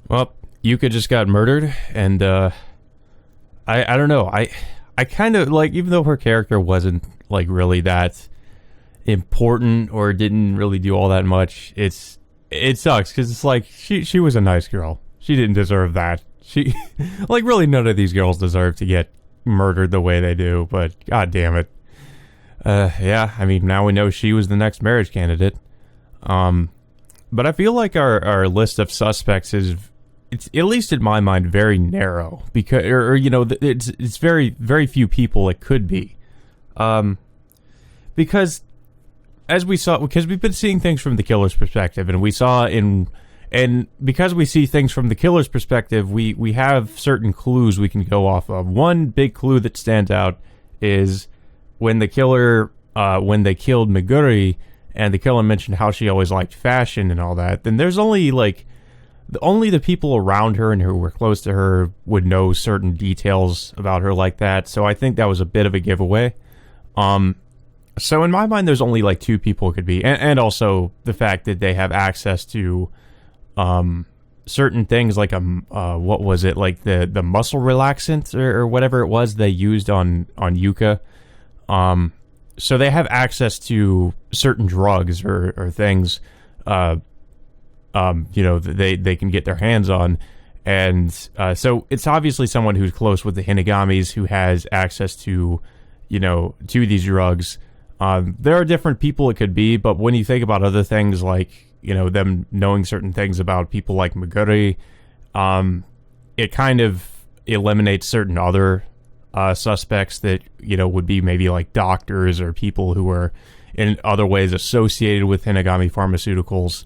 Well, Yuka just got murdered, and I don't know. I kind of like, even though her character wasn't like really that important or didn't really do all that much, it sucks because it's like she was a nice girl. She didn't deserve that. She like really none of these girls deserve to get murdered the way they do. But god damn it. Yeah, I mean, now we know she was the next marriage candidate. But I feel like our list of suspects is, it's at least in my mind, very narrow, because or you know, it's very very few people it could be, because as we saw, because we've been seeing things from the killer's perspective, and we saw and because we see things from the killer's perspective, we have certain clues we can go off of. One big clue that stands out is when the killer, when they killed Meguri, and the killer mentioned how she always liked fashion and all that, then there's only like, only the people around her and who were close to her would know certain details about her like that. So I think that was a bit of a giveaway. So in my mind, there's only like two people it could be, and also the fact that they have access to certain things like what was it, like the muscle relaxant or whatever it was they used on Yuka. So they have access to certain drugs or things, you know, they can get their hands on. And so it's obviously someone who's close with the Hinagamis, who has access to, you know, to these drugs. There are different people it could be, but when you think about other things like, you know, them knowing certain things about people like Meguri, it kind of eliminates certain other suspects that, you know, would be maybe like doctors or people who are in other ways associated with Hinagami Pharmaceuticals.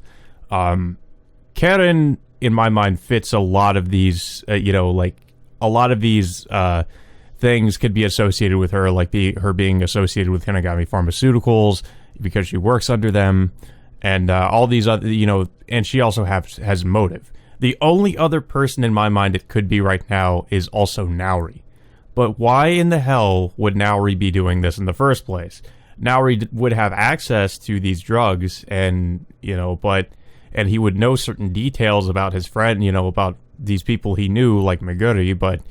Karen, in my mind, fits a lot of these, you know, like a lot of these things could be associated with her, like her being associated with Hinagami Pharmaceuticals because she works under them, and all these other, you know, and she also has motive. The only other person in my mind it could be right now is also Naori. But why in the hell would Naori be doing this in the first place? Naori would have access to these drugs, and, you know, and he would know certain details about his friend, you know, about these people he knew, like Meguri, but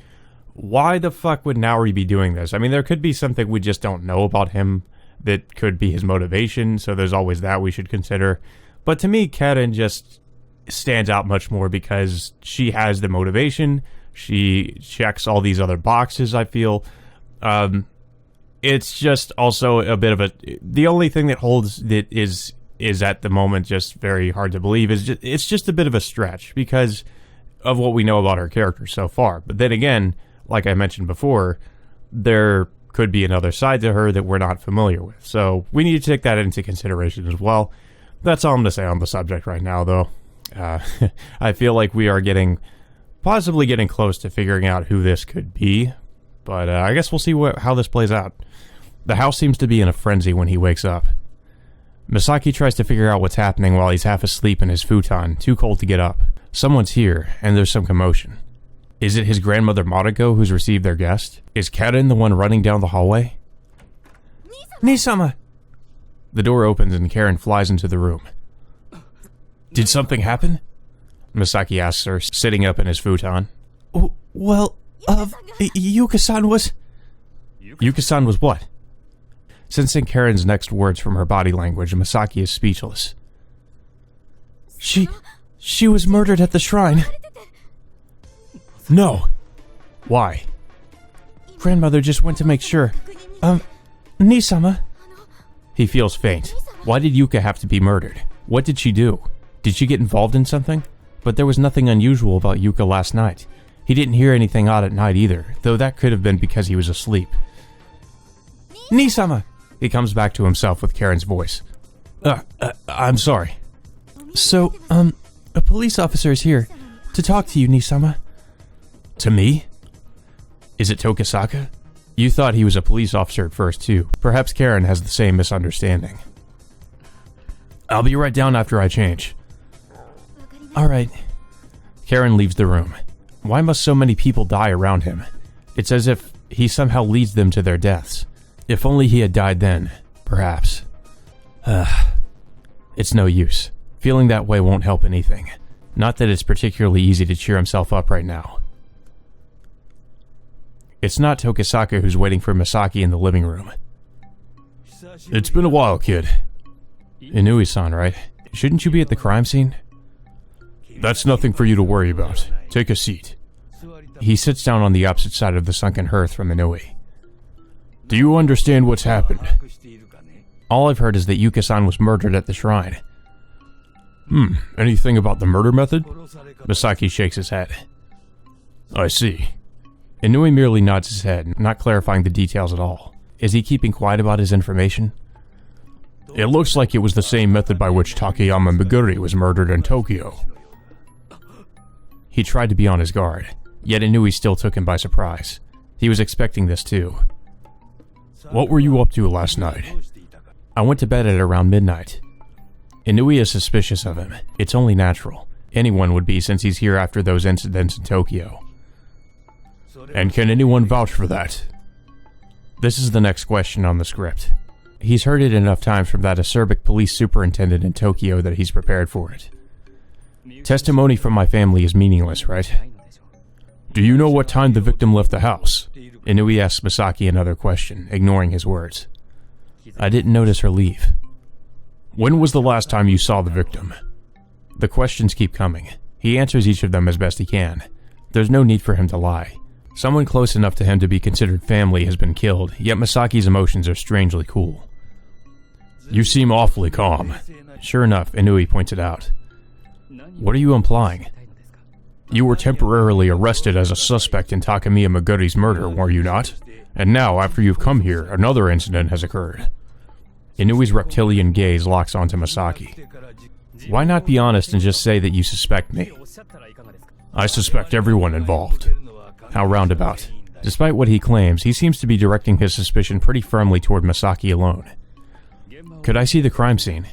why the fuck would Naori be doing this? I mean, there could be something we just don't know about him that could be his motivation, so there's always that we should consider. But to me, Karen just stands out much more because she has the motivation. She checks all these other boxes, I feel. It's just also a bit of the only thing that holds that is at the moment just very hard to believe is it's just a bit of a stretch because of what we know about her character so far. But then again, like I mentioned before, there could be another side to her that we're not familiar with. So we need to take that into consideration as well. That's all I'm going to say on the subject right now, though. I feel like we are possibly getting close to figuring out who this could be, but I guess we'll see how this plays out. The house seems to be in a frenzy when he wakes up. Misaki tries to figure out what's happening while he's half asleep in his futon, too cold to get up. Someone's here, and there's some commotion. Is it his grandmother Mariko who's received their guest? Is Karen the one running down the hallway? Hina-sama! The door opens and Karen flies into the room. Did something happen? Misaki asks her, sitting up in his futon. Well, Yuka-san was... Yuka-san was what? Sensing Karen's next words from her body language, Misaki is speechless. She was murdered at the shrine. No. Why? Grandmother just went to make sure. Hina-sama. He feels faint. Why did Yuka have to be murdered? What did she do? Did she get involved in something? But there was nothing unusual about Yuka last night. He didn't hear anything odd at night either, though that could have been because he was asleep. Hina-sama! He comes back to himself with Karen's voice. I'm sorry. So, a police officer is here to talk to you, Hina-sama. To me? Is it Tokisaka? You thought he was a police officer at first, too. Perhaps Karen has the same misunderstanding. I'll be right down after I change. Alright. Karen leaves the room. Why must so many people die around him? It's as if he somehow leads them to their deaths. If only he had died then, perhaps. It's no use. Feeling that way won't help anything. Not that it's particularly easy to cheer himself up right now. It's not Tokisaka who's waiting for Misaki in the living room. It's been a while, kid. Inui-san, right? Shouldn't you be at the crime scene? That's nothing for you to worry about. Take a seat. He sits down on the opposite side of the sunken hearth from Inui. Do you understand what's happened? All I've heard is that Yuka-san was murdered at the shrine. Anything about the murder method? Misaki shakes his head. I see. Inui merely nods his head, not clarifying the details at all. Is he keeping quiet about his information? It looks like it was the same method by which Takayama Meguri was murdered in Tokyo. He tried to be on his guard, yet Inui still took him by surprise. He was expecting this too. What were you up to last night? I went to bed at around midnight. Inui is suspicious of him. It's only natural. Anyone would be since he's here after those incidents in Tokyo. And can anyone vouch for that? This is the next question on the script. He's heard it enough times from that acerbic police superintendent in Tokyo that he's prepared for it. Testimony from my family is meaningless, right? Do you know what time the victim left the house? Inui asks Misaki another question, ignoring his words. I didn't notice her leave. When was the last time you saw the victim? The questions keep coming. He answers each of them as best he can. There's no need for him to lie. Someone close enough to him to be considered family has been killed, yet Misaki's emotions are strangely cool. You seem awfully calm. Sure enough, Inui points it out. What are you implying? You were temporarily arrested as a suspect in Takamiya Meguri's murder, were you not? And now, after you've come here, another incident has occurred. Inui's reptilian gaze locks onto Misaki. Why not be honest and just say that you suspect me? I suspect everyone involved. How roundabout. Despite what he claims, he seems to be directing his suspicion pretty firmly toward Misaki alone. Could I see the crime scene?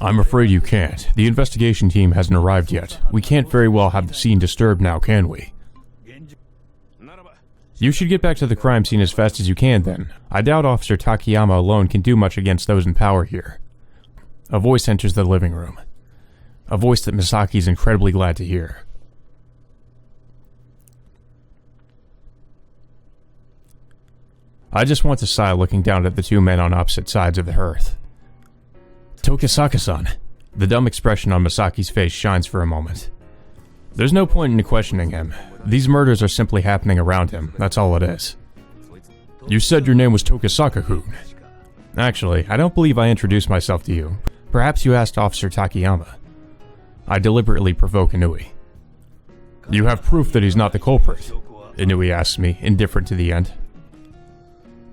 I'm afraid you can't. The investigation team hasn't arrived yet. We can't very well have the scene disturbed now, can we? You should get back to the crime scene as fast as you can, then. I doubt Officer Takayama alone can do much against those in power here. A voice enters the living room. A voice that Misaki's incredibly glad to hear. I just want to sigh looking down at the two men on opposite sides of the hearth. Tokisaka-san. The dumb expression on Misaki's face shines for a moment. There's no point in questioning him. These murders are simply happening around him, that's all it is. You said your name was Tokisaka-kun. Actually, I don't believe I introduced myself to you. Perhaps you asked Officer Takayama. I deliberately provoke Inui. You have proof that he's not the culprit? Inui asks me, indifferent to the end.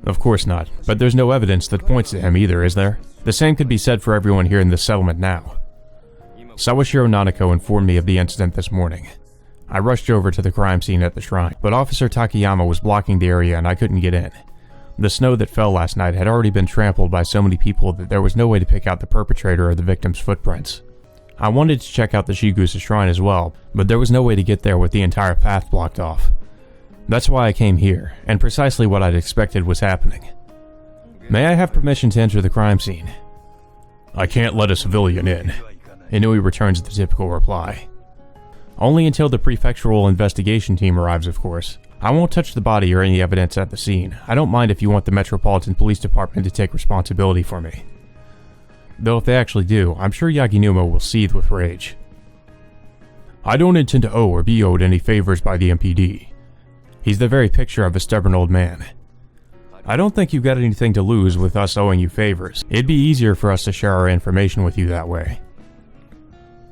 Of course not, but there's no evidence that points to him either, is there? The same could be said for everyone here in this settlement now. Sawashiro Nanako informed me of the incident this morning. I rushed over to the crime scene at the shrine, but Officer Takayama was blocking the area and I couldn't get in. The snow that fell last night had already been trampled by so many people that there was no way to pick out the perpetrator or the victim's footprints. I wanted to check out the Shigusa shrine as well, but there was no way to get there with the entire path blocked off. That's why I came here, and precisely what I'd expected was happening. May I have permission to enter the crime scene? I can't let a civilian in. Inui returns the typical reply. Only until the prefectural investigation team arrives, of course. I won't touch the body or any evidence at the scene. I don't mind if you want the Metropolitan Police Department to take responsibility for me. Though if they actually do, I'm sure Yaginuma will seethe with rage. I don't intend to owe or be owed any favors by the MPD. He's the very picture of a stubborn old man. I don't think you've got anything to lose with us owing you favors. It'd be easier for us to share our information with you that way.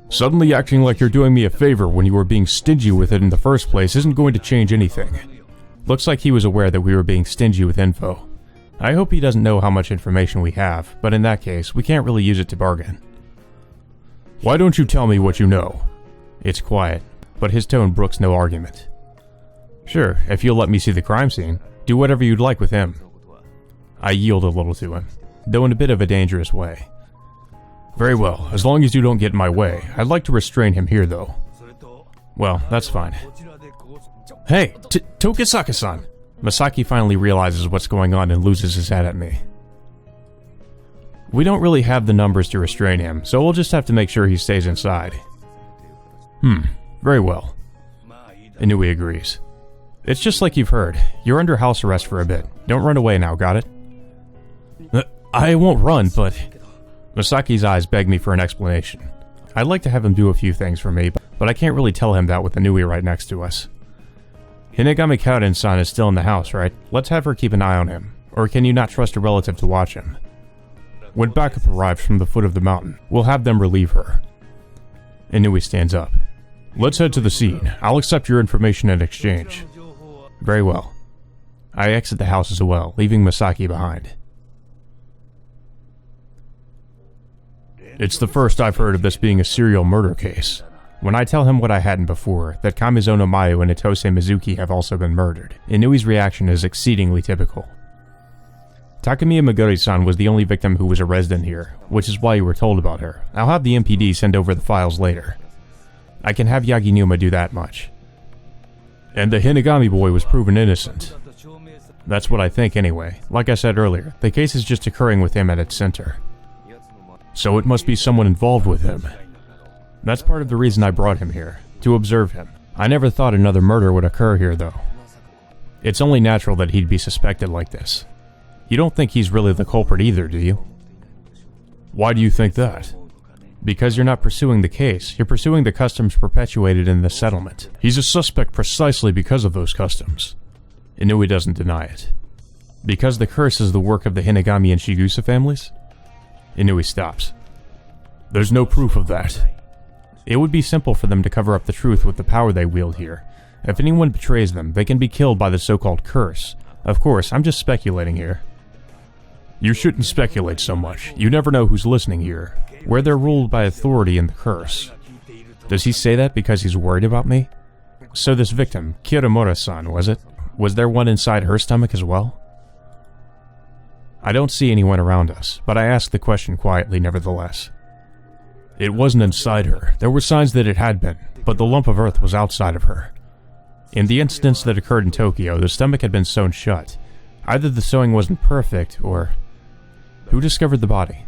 Suddenly acting like you're doing me a favor when you were being stingy with it in the first place isn't going to change anything. Looks like he was aware that we were being stingy with info. I hope he doesn't know how much information we have, but in that case, we can't really use it to bargain. Why don't you tell me what you know? It's quiet, but his tone brooks no argument. Sure, if you'll let me see the crime scene, do whatever you'd like with him. I yield a little to him, though in a bit of a dangerous way. Very well, as long as you don't get in my way. I'd like to restrain him here, though. Well, that's fine. Hey, Tokisaka-san! Misaki finally realizes what's going on and loses his head at me. We don't really have the numbers to restrain him, so we'll just have to make sure he stays inside. Very well. Inui agrees. It's just like you've heard. You're under house arrest for a bit. Don't run away now, got it? I won't run, but... Masaki's eyes beg me for an explanation. I'd like to have him do a few things for me, but I can't really tell him that with Inui right next to us. Hinagami Kaorin-san is still in the house, right? Let's have her keep an eye on him. Or can you not trust a relative to watch him? When backup arrives from the foot of the mountain, we'll have them relieve her. Inui stands up. Let's head to the scene. I'll accept your information in exchange. Very well. I exit the house as well, leaving Masaki behind. It's the first I've heard of this being a serial murder case. When I tell him what I hadn't before, that Kamizono Mayu and Itose Mizuki have also been murdered, Inui's reaction is exceedingly typical. Takemiya Meguri-san was the only victim who was a resident here, which is why you were told about her. I'll have the MPD send over the files later. I can have Yaginuma do that much. And the Hinagami boy was proven innocent. That's what I think anyway. Like I said earlier, the case is just occurring with him at its center. So it must be someone involved with him. That's part of the reason I brought him here, to observe him. I never thought another murder would occur here though. It's only natural that he'd be suspected like this. You don't think he's really the culprit either, do you? Why do you think that? Because you're not pursuing the case, you're pursuing the customs perpetuated in the settlement. He's a suspect precisely because of those customs. Inui doesn't deny it. Because the curse is the work of the Hinagami and Shigusa families? Inui stops. There's no proof of that. It would be simple for them to cover up the truth with the power they wield here. If anyone betrays them, they can be killed by the so-called curse. Of course, I'm just speculating here. You shouldn't speculate so much. You never know who's listening here. Where they're ruled by authority in the curse. Does he say that because he's worried about me? So this victim, Kiramura-san, was it? Was there one inside her stomach as well? I don't see anyone around us, but I ask the question quietly nevertheless. It wasn't inside her. There were signs that it had been, but the lump of earth was outside of her. In the incidents that occurred in Tokyo, the stomach had been sewn shut. Either the sewing wasn't perfect, or... Who discovered the body?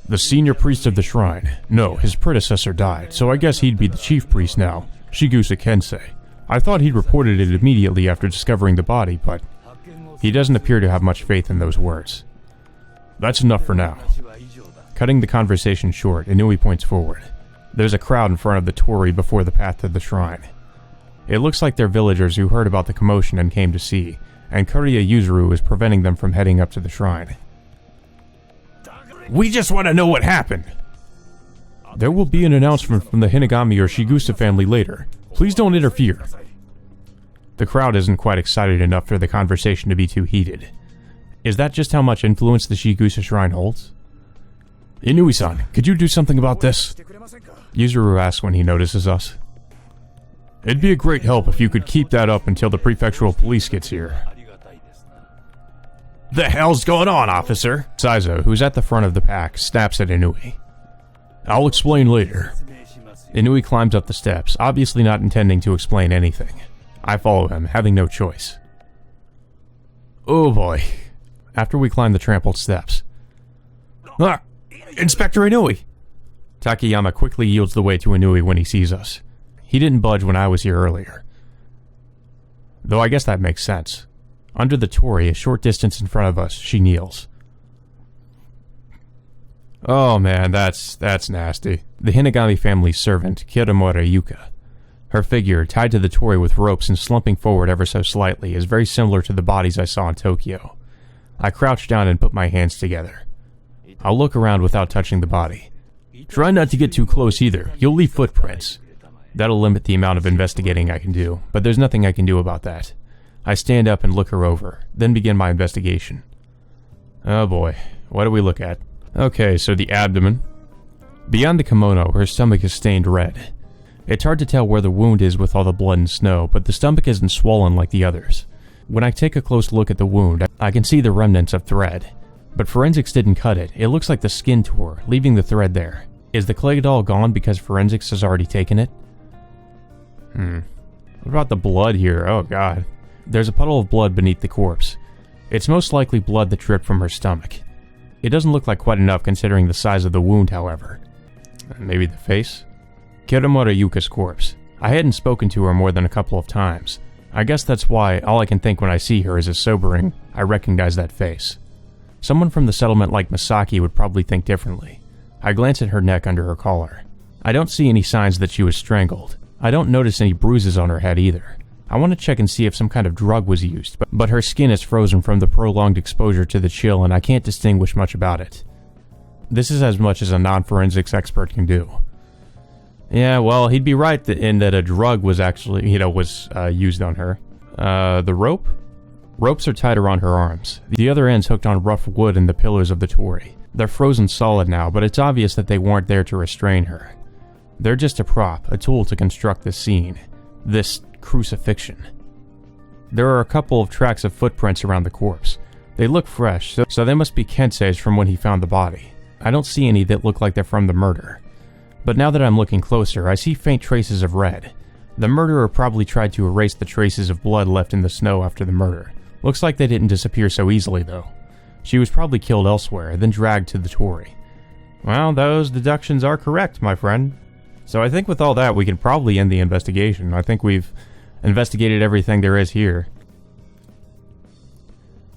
The senior priest of the shrine. No, his predecessor died, so I guess he'd be the chief priest now, Shigusa Kensei. I thought he'd reported it immediately after discovering the body, but he doesn't appear to have much faith in those words. That's enough for now. Cutting the conversation short, Inui points forward. There's a crowd in front of the torii before the path to the shrine. It looks like they're villagers who heard about the commotion and came to see, and Kuriya Yuzuru is preventing them from heading up to the shrine. We just want to know what happened! There will be an announcement from the Hinagami or Shigusa family later. Please don't interfere. The crowd isn't quite excited enough for the conversation to be too heated. Is that just how much influence the Shigusa shrine holds? Inui-san, could you do something about this? Yuzuru asks when he notices us. It'd be a great help if you could keep that up until the prefectural police gets here. The hell's going on, officer? Saizo, who's at the front of the pack, snaps at Inui. I'll explain later. Inui climbs up the steps, obviously not intending to explain anything. I follow him, having no choice. Oh boy. After we climb the trampled steps. Ah! Inspector Inui! Takayama quickly yields the way to Inui when he sees us. He didn't budge when I was here earlier. Though I guess that makes sense. Under the torii, a short distance in front of us, she kneels. Oh man, that's nasty. The Hinagami family's servant, Kiramura Yuka. Her figure, tied to the torii with ropes and slumping forward ever so slightly, is very similar to the bodies I saw in Tokyo. I crouch down and put my hands together. I'll look around without touching the body. Try not to get too close either. You'll leave footprints. That'll limit the amount of investigating I can do, but there's nothing I can do about that. I stand up and look her over, then begin my investigation. Oh boy, what do we look at? Okay, so the abdomen. Beyond the kimono, her stomach is stained red. It's hard to tell where the wound is with all the blood and snow, but the stomach isn't swollen like the others. When I take a close look at the wound, I can see the remnants of thread. But forensics didn't cut it. It looks like the skin tore, leaving the thread there. Is the clay doll gone because forensics has already taken it? What about the blood here? Oh god. There's a puddle of blood beneath the corpse. It's most likely blood that dripped from her stomach. It doesn't look like quite enough considering the size of the wound, however. Maybe the face? Kiramura Yuka's corpse. I hadn't spoken to her more than a couple of times. I guess that's why all I can think when I see her is a sobering, I recognize that face. Someone from the settlement like Misaki would probably think differently. I glance at her neck under her collar. I don't see any signs that she was strangled. I don't notice any bruises on her head either. I want to check and see if some kind of drug was used, but her skin is frozen from the prolonged exposure to the chill and I can't distinguish much about it. This is as much as a non-forensics expert can do. Yeah, well, he'd be right in that a drug was actually, used on her. The rope? Ropes are tied around her arms. The other end's hooked on rough wood and the pillars of the torii. They're frozen solid now, but it's obvious that they weren't there to restrain her. They're just a prop, a tool to construct this scene. This crucifixion. There are a couple of tracks of footprints around the corpse. They look fresh, so they must be Kensei's from when he found the body. I don't see any that look like they're from the murder. But now that I'm looking closer, I see faint traces of red. The murderer probably tried to erase the traces of blood left in the snow after the murder. Looks like they didn't disappear so easily, though. She was probably killed elsewhere, then dragged to the torii. Well, those deductions are correct, my friend. So I think with all that, we can probably end the investigation. I think we've investigated everything there is here.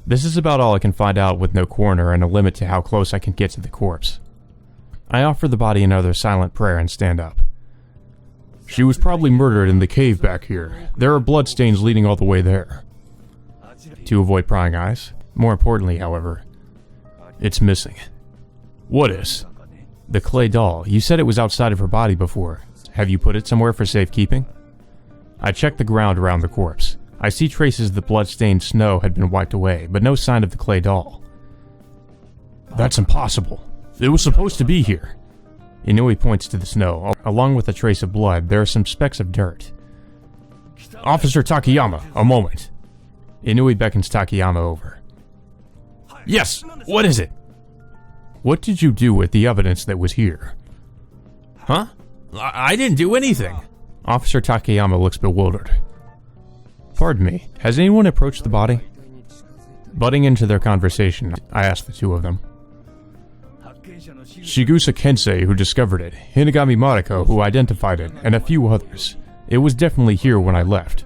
This is about all I can find out with no coroner and a limit to how close I can get to the corpse. I offer the body another silent prayer and stand up. She was probably murdered in the cave back here. There are bloodstains leading all the way there. To avoid prying eyes. More importantly, however, it's missing. What is? The clay doll. You said it was outside of her body before. Have you put it somewhere for safekeeping? I check the ground around the corpse. I see traces the blood-stained snow had been wiped away, but no sign of the clay doll. That's impossible. It was supposed to be here. Inui points to the snow. Along with a trace of blood, there are some specks of dirt. Officer Takayama, a moment. Inui beckons Takayama over. Yes, what is it? What did you do with the evidence that was here? Huh? I didn't do anything. Officer Takayama looks bewildered. Pardon me, has anyone approached the body? Butting into their conversation, I ask the two of them. Shigusa Kensei, who discovered it, Hinagami Mariko, who identified it, and a few others. It was definitely here when I left.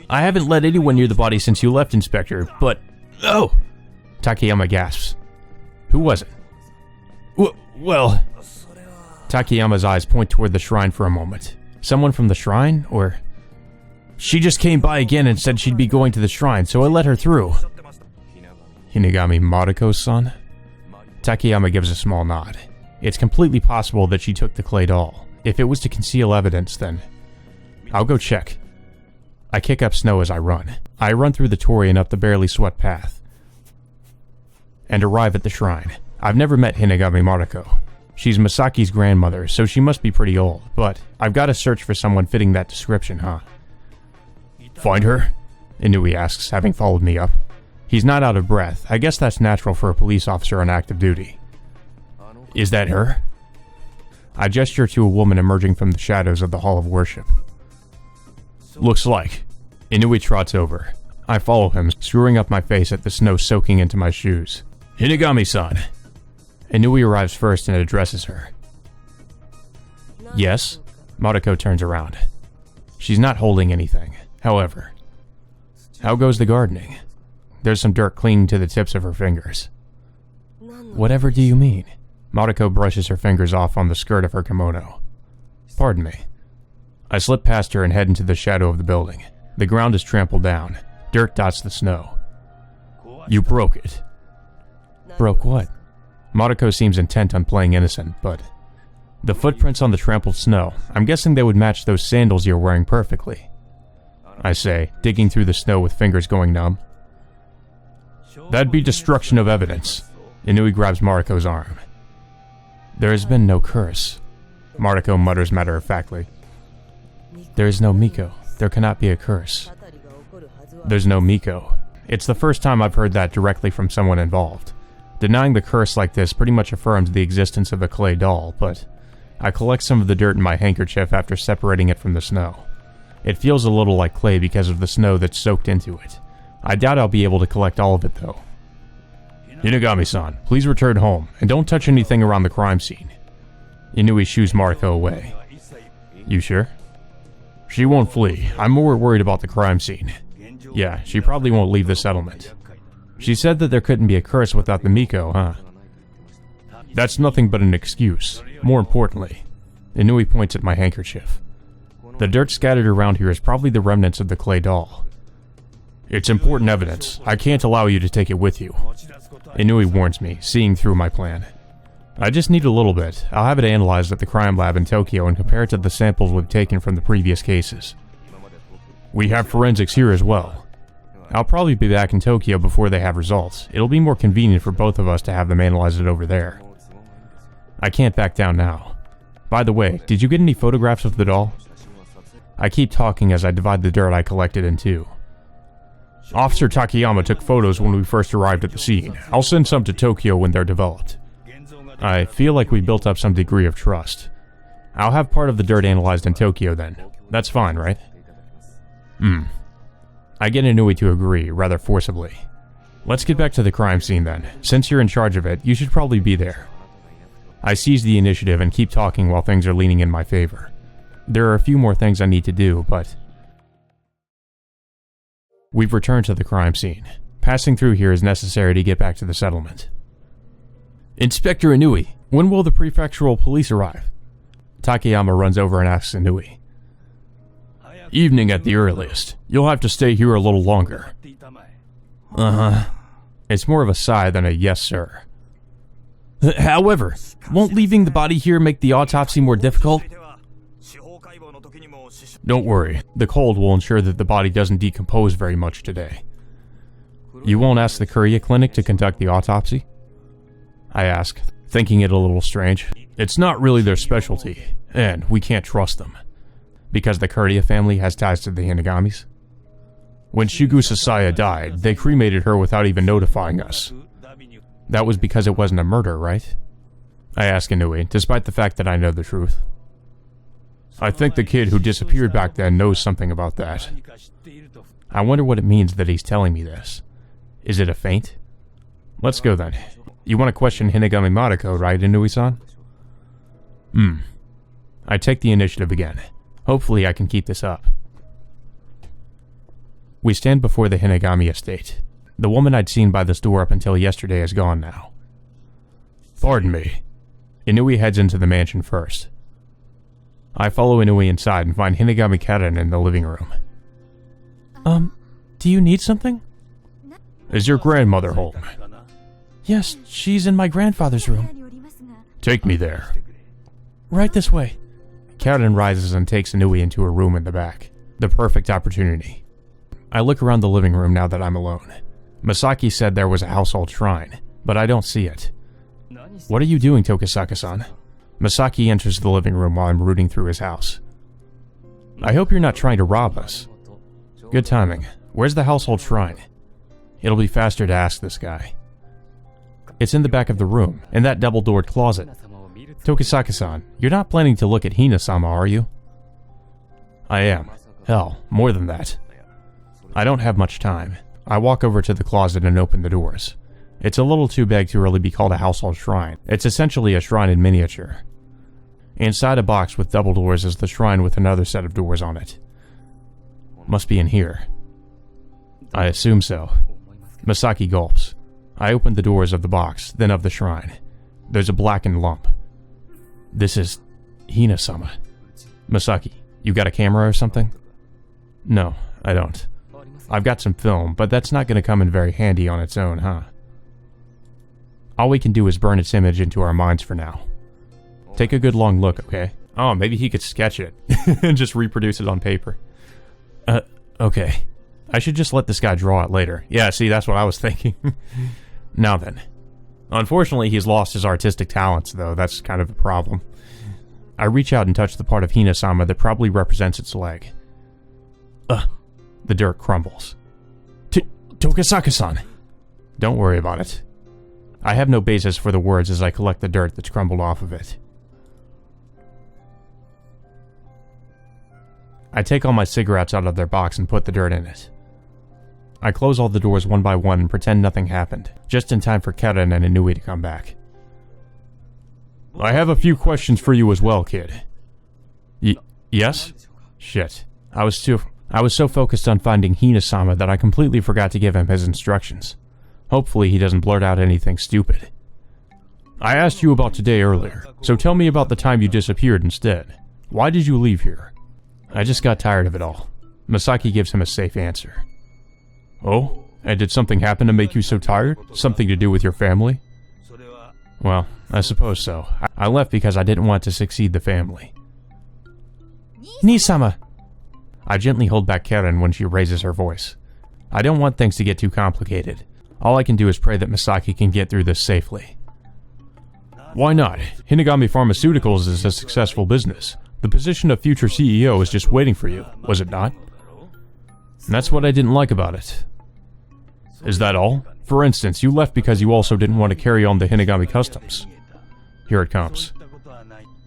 I haven't let anyone near the body since you left, Inspector, but... Oh! Takayama gasps. Who was it? Well... Takayama's eyes point toward the shrine for a moment. Someone from the shrine, or... She just came by again and said she'd be going to the shrine, so I let her through. Hinagami Mariko's son? Takayama gives a small nod. It's completely possible that she took the clay doll. If it was to conceal evidence, then... I'll go check. I kick up snow as I run. I run through the torii and up the barely swept path. And arrive at the shrine. I've never met Hinagami Mariko. She's Masaki's grandmother, so she must be pretty old, but I've got to search for someone fitting that description, huh? Find her? Inui asks, having followed me up. He's not out of breath. I guess that's natural for a police officer on active duty. Is that her? I gesture to a woman emerging from the shadows of the Hall of Worship. Looks like. Inui trots over. I follow him, screwing up my face at the snow soaking into my shoes. Hinagami-san. Inui arrives first and addresses her. Yes? Mariko turns around. She's not holding anything. However, how goes the gardening? There's some dirt clinging to the tips of her fingers. Whatever do you mean? Mariko brushes her fingers off on the skirt of her kimono. Pardon me. I slip past her and head into the shadow of the building. The ground is trampled down. Dirt dots the snow. You broke it. Broke what? Mariko seems intent on playing innocent, but... The footprints on the trampled snow, I'm guessing they would match those sandals you're wearing perfectly. I say, digging through the snow with fingers going numb. That'd be destruction of evidence. Inui grabs Mariko's arm. There has been no curse. Mariko mutters matter-of-factly. There is no Miko. There cannot be a curse. There's no Miko. It's the first time I've heard that directly from someone involved. Denying the curse like this pretty much affirms the existence of a clay doll, but I collect some of the dirt in my handkerchief after separating it from the snow. It feels a little like clay because of the snow that's soaked into it. I doubt I'll be able to collect all of it though. Hinagami-san, please return home, and don't touch anything around the crime scene. Inui shoos Mariko away. You sure? She won't flee. I'm more worried about the crime scene. Yeah, she probably won't leave the settlement. She said that there couldn't be a curse without the Miko, huh? That's nothing but an excuse. More importantly, Inui points at my handkerchief. The dirt scattered around here is probably the remnants of the clay doll. It's important evidence. I can't allow you to take it with you. Inui warns me, seeing through my plan. I just need a little bit. I'll have it analyzed at the crime lab in Tokyo and compare it to the samples we've taken from the previous cases. We have forensics here as well. I'll probably be back in Tokyo before they have results. It'll be more convenient for both of us to have them analyze it over there. I can't back down now. By the way, did you get any photographs of the doll? I keep talking as I divide the dirt I collected in two. Officer Takayama took photos when we first arrived at the scene. I'll send some to Tokyo when they're developed. I feel like we built up some degree of trust. I'll have part of the dirt analyzed in Tokyo then. That's fine, right? I get Inui to agree, rather forcibly. Let's get back to the crime scene then. Since you're in charge of it, you should probably be there. I seize the initiative and keep talking while things are leaning in my favor. There are a few more things I need to do, but... We've returned to the crime scene. Passing through here is necessary to get back to the settlement. Inspector Inui, when will the prefectural police arrive? Takayama runs over and asks Inui. Evening at the earliest. You'll have to stay here a little longer. It's more of a sigh than a yes, sir. However, won't leaving the body here make the autopsy more difficult? Don't worry, the cold will ensure that the body doesn't decompose very much today. You won't ask the Korea clinic to conduct the autopsy? I ask, thinking it a little strange. It's not really their specialty, and we can't trust them. Because the Korea family has ties to the Hinagamis? When Shigu Sasaya died, they cremated her without even notifying us. That was because it wasn't a murder, right? I ask Inui, despite the fact that I know the truth. I think the kid who disappeared back then knows something about that. I wonder what it means that he's telling me this. Is it a feint? Let's go then. You want to question Hinagami Mariko, right, Inui-san? I take the initiative again. Hopefully I can keep this up. We stand before the Hinagami estate. The woman I'd seen by this door up until yesterday is gone now. Pardon me. Inui heads into the mansion first. I follow Inui inside and find Hinagami Karen in the living room. Do you need something? Is your grandmother home? Yes, she's in my grandfather's room. Take me there. Right this way. Karen rises and takes Inui into a room in the back. The perfect opportunity. I look around the living room now that I'm alone. Masaki said there was a household shrine, but I don't see it. What are you doing, Tokisaka-san? Masaki enters the living room while I'm rooting through his house. I hope you're not trying to rob us. Good timing. Where's the household shrine? It'll be faster to ask this guy. It's in the back of the room, in that double-doored closet. Tokisaka-san, you're not planning to look at Hina-sama, are you? I am. Hell, more than that. I don't have much time. I walk over to the closet and open the doors. It's a little too big to really be called a household shrine. It's essentially a shrine in miniature. Inside a box with double doors is the shrine with another set of doors on it. Must be in here. I assume so. Masaki gulps. I open the doors of the box, then of the shrine. There's a blackened lump. This is Hina-sama. Masaki, you got a camera or something? No, I don't. I've got some film, but that's not going to come in very handy on its own, huh? All we can do is burn its image into our minds for now. Take a good long look, okay? Oh, maybe he could sketch it and just reproduce it on paper. Okay. I should just let this guy draw it later. Yeah, see, that's what I was thinking. Now then. Unfortunately, he's lost his artistic talents, though. That's kind of a problem. I reach out and touch the part of Hina-sama that probably represents its leg. The dirt crumbles. Tokisaka-san! Don't worry about it. I have no basis for the words as I collect the dirt that's crumbled off of it. I take all my cigarettes out of their box and put the dirt in it. I close all the doors one by one and pretend nothing happened, just in time for Karen and Inui to come back. I have a few questions for you as well, kid. Yes? Shit. I was so focused on finding Hina-sama that I completely forgot to give him his instructions. Hopefully he doesn't blurt out anything stupid. I asked you about today earlier, so tell me about the time you disappeared instead. Why did you leave here? I just got tired of it all. Masaki gives him a safe answer. Oh? And did something happen to make you so tired? Something to do with your family? Well, I suppose so. I left because I didn't want to succeed the family. Ni-sama! I gently hold back Karen when she raises her voice. I don't want things to get too complicated. All I can do is pray that Masaki can get through this safely. Why not? Hinagami Pharmaceuticals is a successful business. The position of future CEO is just waiting for you, was it not? And that's what I didn't like about it. Is that all? For instance, you left because you also didn't want to carry on the Hinagami customs. Here it comes.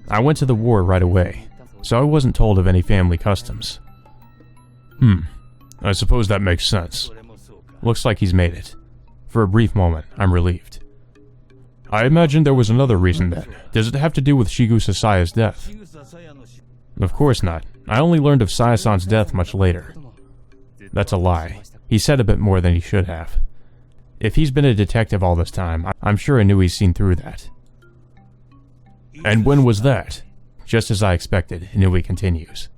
I went to the war right away, so I wasn't told of any family customs. I suppose that makes sense. Looks like he's made it. For a brief moment, I'm relieved. I imagine there was another reason then. Does it have to do with Shigusa Saya's death? Of course not. I only learned of Saya-san's death much later. That's a lie. He said a bit more than he should have. If he's been a detective all this time, I'm sure Inui's seen through that. And when was that? Just as I expected, Inui continues.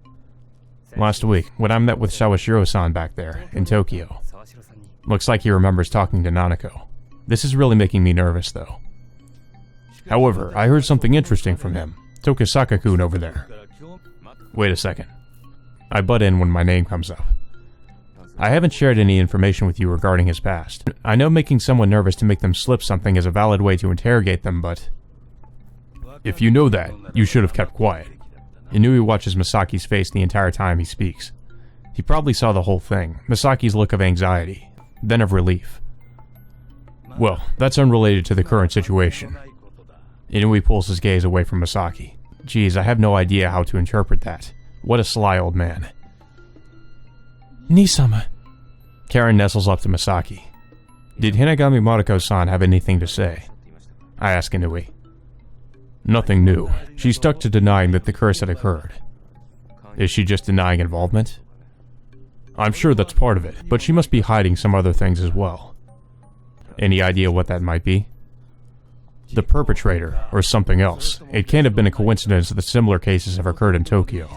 Last week, when I met with Sawashiro-san back there, in Tokyo. Looks like he remembers talking to Nanako. This is really making me nervous, though. However, I heard something interesting from him. Tokisaka-kun over there. Wait a second. I butt in when my name comes up. I haven't shared any information with you regarding his past. I know making someone nervous to make them slip something is a valid way to interrogate them, but... If you know that, you should have kept quiet. Inui watches Masaki's face the entire time he speaks. He probably saw the whole thing, Masaki's look of anxiety, then of relief. Well, that's unrelated to the current situation. Inui pulls his gaze away from Masaki. Geez, I have no idea how to interpret that. What a sly old man. Ni-sama. Karen nestles up to Masaki. Did Hinagami Mariko-san have anything to say? I ask Inui. Nothing new. She stuck to denying that the curse had occurred. Is she just denying involvement? I'm sure that's part of it, but she must be hiding some other things as well. Any idea what that might be? The perpetrator, or something else. It can't have been a coincidence that similar cases have occurred in Tokyo.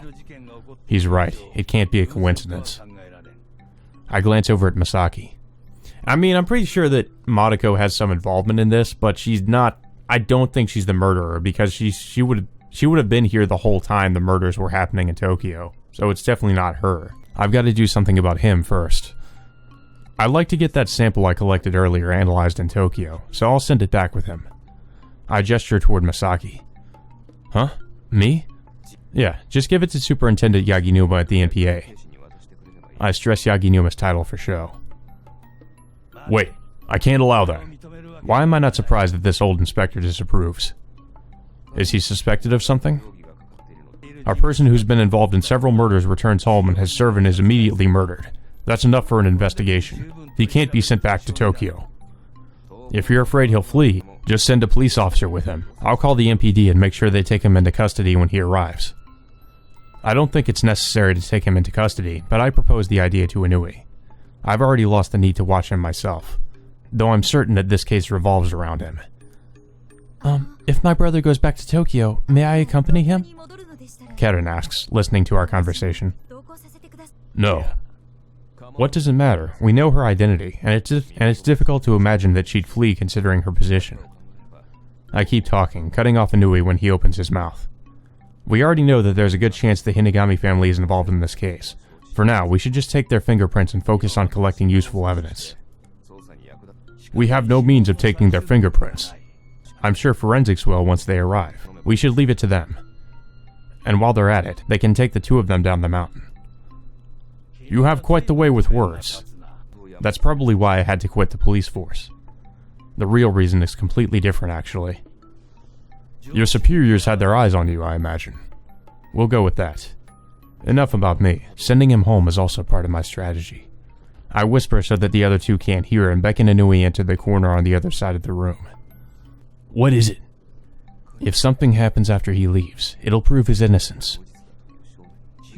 He's right, it can't be a coincidence. I glance over at Masaki. I mean, I'm pretty sure that Mariko has some involvement in this, but she's not... I don't think she's the murderer, because she would have been here the whole time the murders were happening in Tokyo, so it's definitely not her. I've got to do something about him first. I'd like to get that sample I collected earlier analyzed in Tokyo, so I'll send it back with him. I gesture toward Masaki. Huh? Me? Yeah, just give it to Superintendent Yaginuma at the NPA. I stress Yaginuma's title for show. Wait, I can't allow that. Why am I not surprised that this old inspector disapproves? Is he suspected of something? A person who's been involved in several murders returns home and has served and is immediately murdered. That's enough for an investigation. He can't be sent back to Tokyo. If you're afraid he'll flee, just send a police officer with him. I'll call the MPD and make sure they take him into custody when he arrives. I don't think it's necessary to take him into custody, but I propose the idea to Inui. I've already lost the need to watch him myself, though I'm certain that this case revolves around him. If my brother goes back to Tokyo, may I accompany him? Karen asks, listening to our conversation. No. What does it matter? We know her identity, and it's difficult to imagine that she'd flee considering her position. I keep talking, cutting off Inui when he opens his mouth. We already know that there's a good chance the Hinagami family is involved in this case. For now, we should just take their fingerprints and focus on collecting useful evidence. We have no means of taking their fingerprints. I'm sure forensics will once they arrive. We should leave it to them. And while they're at it, they can take the two of them down the mountain. You have quite the way with words. That's probably why I had to quit the police force. The real reason is completely different, actually. Your superiors had their eyes on you, I imagine. We'll go with that. Enough about me. Sending him home is also part of my strategy. I whisper so that the other two can't hear and beckon Inui into the corner on the other side of the room. What is it? If something happens after he leaves, it'll prove his innocence.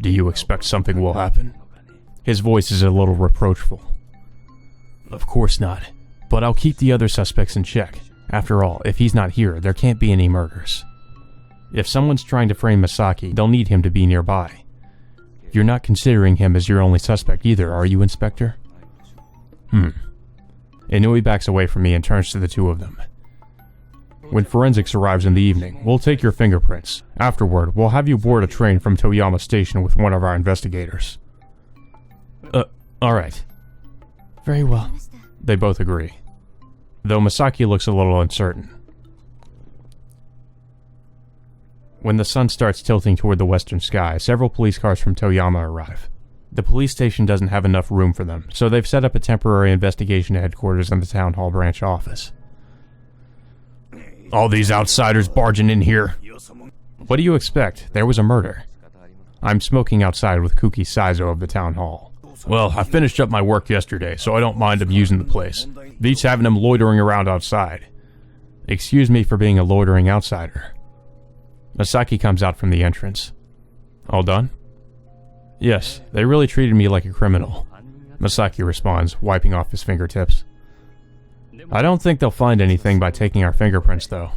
Do you expect something will happen? His voice is a little reproachful. Of course not, but I'll keep the other suspects in check. After all, if he's not here, there can't be any murders. If someone's trying to frame Masaki, they'll need him to be nearby. You're not considering him as your only suspect either, are you, Inspector? Inui backs away from me and turns to the two of them. When forensics arrives in the evening, we'll take your fingerprints. Afterward, we'll have you board a train from Toyama Station with one of our investigators. Alright. Very well. They both agree. Though Masaki looks a little uncertain. When the sun starts tilting toward the western sky, several police cars from Toyama arrive. The police station doesn't have enough room for them, so they've set up a temporary investigation headquarters in the town hall branch office. All these outsiders barging in here. What do you expect? There was a murder. I'm smoking outside with Kuki Saizo of the town hall. Well, I finished up my work yesterday, so I don't mind him using the place. Beats having him loitering around outside. Excuse me for being a loitering outsider. Masaki comes out from the entrance. All done? Yes, they really treated me like a criminal. Masaki responds, wiping off his fingertips. I don't think they'll find anything by taking our fingerprints, though.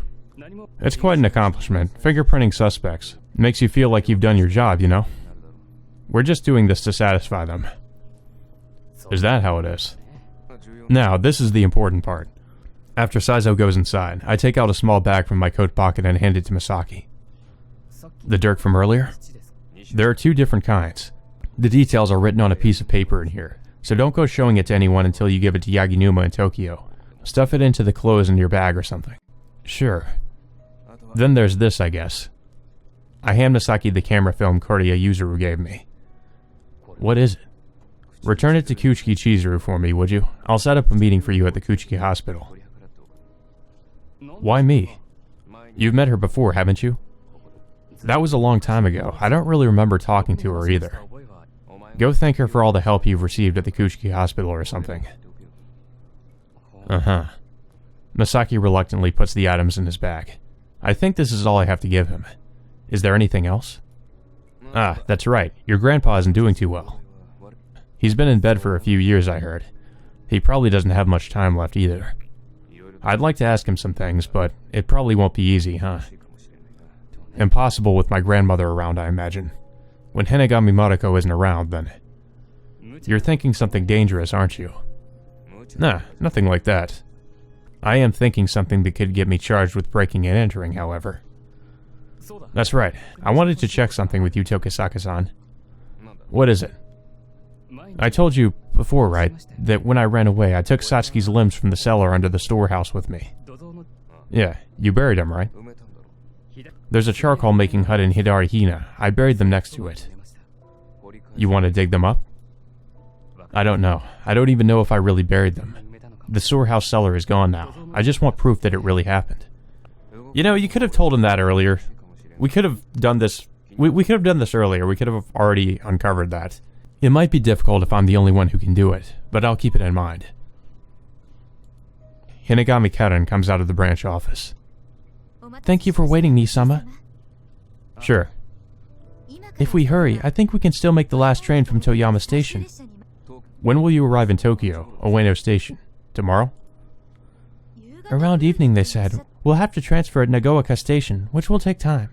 It's quite an accomplishment. Fingerprinting suspects makes you feel like you've done your job, you know? We're just doing this to satisfy them. Is that how it is? Now, this is the important part. After Saizo goes inside, I take out a small bag from my coat pocket and hand it to Masaki. The dirt from earlier? There are two different kinds. The details are written on a piece of paper in here, so don't go showing it to anyone until you give it to Yaginuma in Tokyo. Stuff it into the clothes in your bag or something. Sure. Then there's this, I guess. I hand Masaki the camera film Korya Yuzuru gave me. What is it? Return it to Kuchiki Chizuru for me, would you? I'll set up a meeting for you at the Kuchiki hospital. Why me? You've met her before, haven't you? That was a long time ago. I don't really remember talking to her either. Go thank her for all the help you've received at the Kuchiki hospital or something. Masaki reluctantly puts the items in his bag. I think this is all I have to give him. Is there anything else? Ah, that's right. Your grandpa isn't doing too well. He's been in bed for a few years, I heard. He probably doesn't have much time left either. I'd like to ask him some things, but it probably won't be easy, huh? Impossible with my grandmother around, I imagine. When Hina-sama Mariko isn't around, then... You're thinking something dangerous, aren't you? Nah, nothing like that. I am thinking something that could get me charged with breaking and entering, however. That's right. I wanted to check something with you, Tokisaka-san. What is it? I told you before, right, that when I ran away, I took Satsuki's limbs from the cellar under the storehouse with me. Yeah, you buried them, right? There's a charcoal making hut in Hidari Hina. I buried them next to it. You want to dig them up? I don't know. I don't even know if I really buried them. The storehouse cellar is gone now. I just want proof that it really happened. You know, you could have told him that earlier. We could have done this... We could have done this earlier. We could have already uncovered that. It might be difficult if I'm the only one who can do it, but I'll keep it in mind. Hinagami Karen comes out of the branch office. Thank you for waiting, Nii-sama. Sure. If we hurry, I think we can still make the last train from Toyama Station. When will you arrive in Tokyo, Ueno Station? Tomorrow? Around evening, they said. We'll have to transfer at Nagaoka Station, which will take time.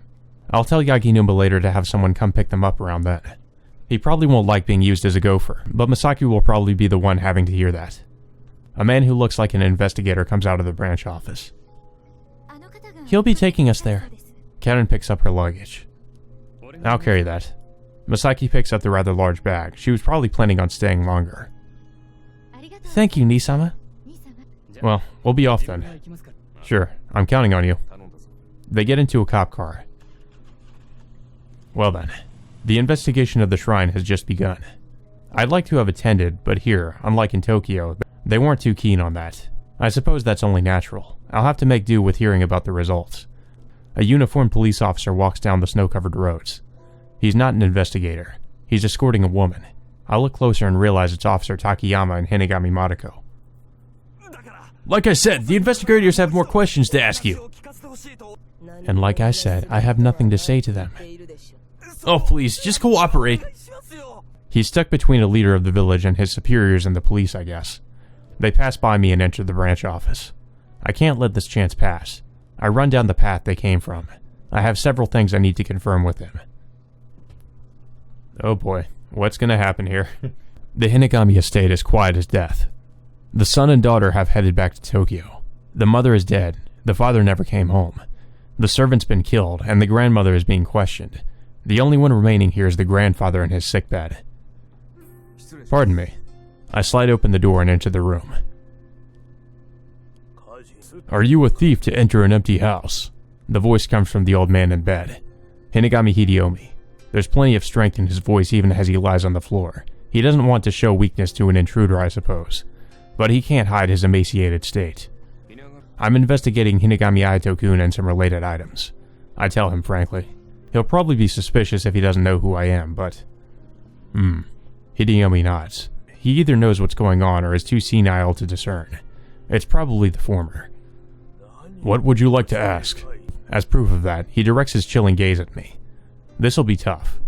I'll tell Yaginuma later to have someone come pick them up around then. He probably won't like being used as a gopher, but Masaki will probably be the one having to hear that. A man who looks like an investigator comes out of the branch office. He'll be taking us there. Karen picks up her luggage. I'll carry that. Masaki picks up the rather large bag. She was probably planning on staying longer. Thank you, Nii-sama. Well, we'll be off then. Sure, I'm counting on you. They get into a cop car. Well then, the investigation of the shrine has just begun. I'd like to have attended, but here, unlike in Tokyo, they weren't too keen on that. I suppose that's only natural. I'll have to make do with hearing about the results. A uniformed police officer walks down the snow-covered roads. He's not an investigator. He's escorting a woman. I look closer and realize it's Officer Takayama and Hinagami Mariko. Like I said, the investigators have more questions to ask you. And like I said, I have nothing to say to them. Oh, please, just cooperate. He's stuck between a leader of the village and his superiors and the police, I guess. They pass by me and enter the branch office. I can't let this chance pass. I run down the path they came from. I have several things I need to confirm with him. Oh boy, what's gonna happen here? The Hinagami estate is quiet as death. The son and daughter have headed back to Tokyo. The mother is dead. The father never came home. The servant's been killed, and the grandmother is being questioned. The only one remaining here is the grandfather in his sickbed. Pardon me. I slide open the door and enter the room. Are you a thief to enter an empty house? The voice comes from the old man in bed. Hinagami Hidiomi. There's plenty of strength in his voice even as he lies on the floor. He doesn't want to show weakness to an intruder, I suppose. But he can't hide his emaciated state. I'm investigating Hinagami Aito-kun and some related items. I tell him frankly. He'll probably be suspicious if he doesn't know who I am, but... Hidiomi nods. He either knows what's going on or is too senile to discern. It's probably the former. What would you like to ask? As proof of that, he directs his chilling gaze at me. This'll be tough.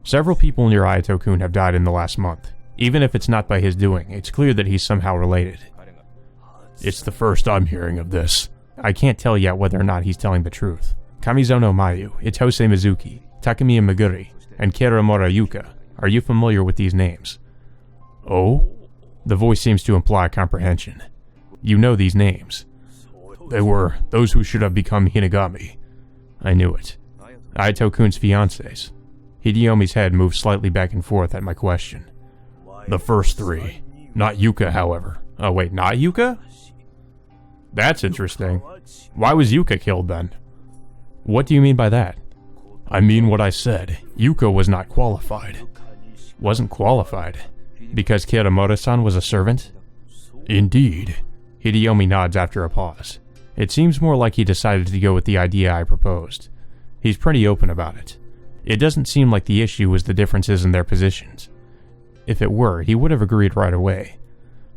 Several people near Aito-kun have died in the last month. Even if it's not by his doing, it's clear that he's somehow related. It's the first I'm hearing of this. I can't tell yet whether or not he's telling the truth. Kamizono Mayu, Itose Mizuki, Takemiya Meguri, and Kiramura Yuka. Are you familiar with these names? Oh? The voice seems to imply comprehension. You know these names. They were those who should have become Hinagami. I knew it. Aito-kun's fiancés. Hidiomi's head moved slightly back and forth at my question. The first three. Not Yuka, however. Oh wait, not Yuka? That's interesting. Why was Yuka killed then? What do you mean by that? I mean what I said. Yuka was not qualified. Wasn't qualified? Because Kiramura-san was a servant? Indeed. Hidiomi nods after a pause. It seems more like he decided to go with the idea I proposed. He's pretty open about it. It doesn't seem like the issue was the differences in their positions. If it were, he would have agreed right away.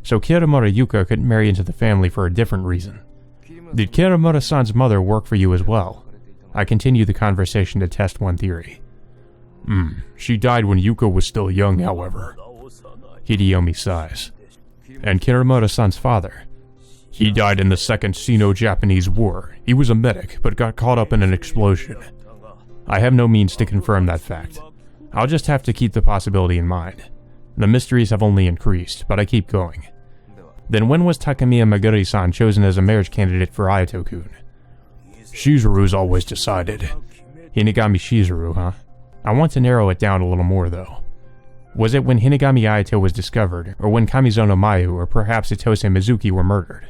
So Kiramura Yuka couldn't marry into the family for a different reason. Did Kiramura-san's mother work for you as well? I continue the conversation to test one theory. She died when Yuka was still young, however. Hidiomi sighs. And Kiramura-san's father? He died in the Second Sino-Japanese War. He was a medic, but got caught up in an explosion. I have no means to confirm that fact. I'll just have to keep the possibility in mind. The mysteries have only increased, but I keep going. Then when was Takemiya Meguri-san chosen as a marriage candidate for Aito-kun? Shizuru's always decided. Hinagami Shizuru, huh? I want to narrow it down a little more, though. Was it when Hinagami Aito was discovered, or when Kamizono Mayu or perhaps Itose Mizuki were murdered?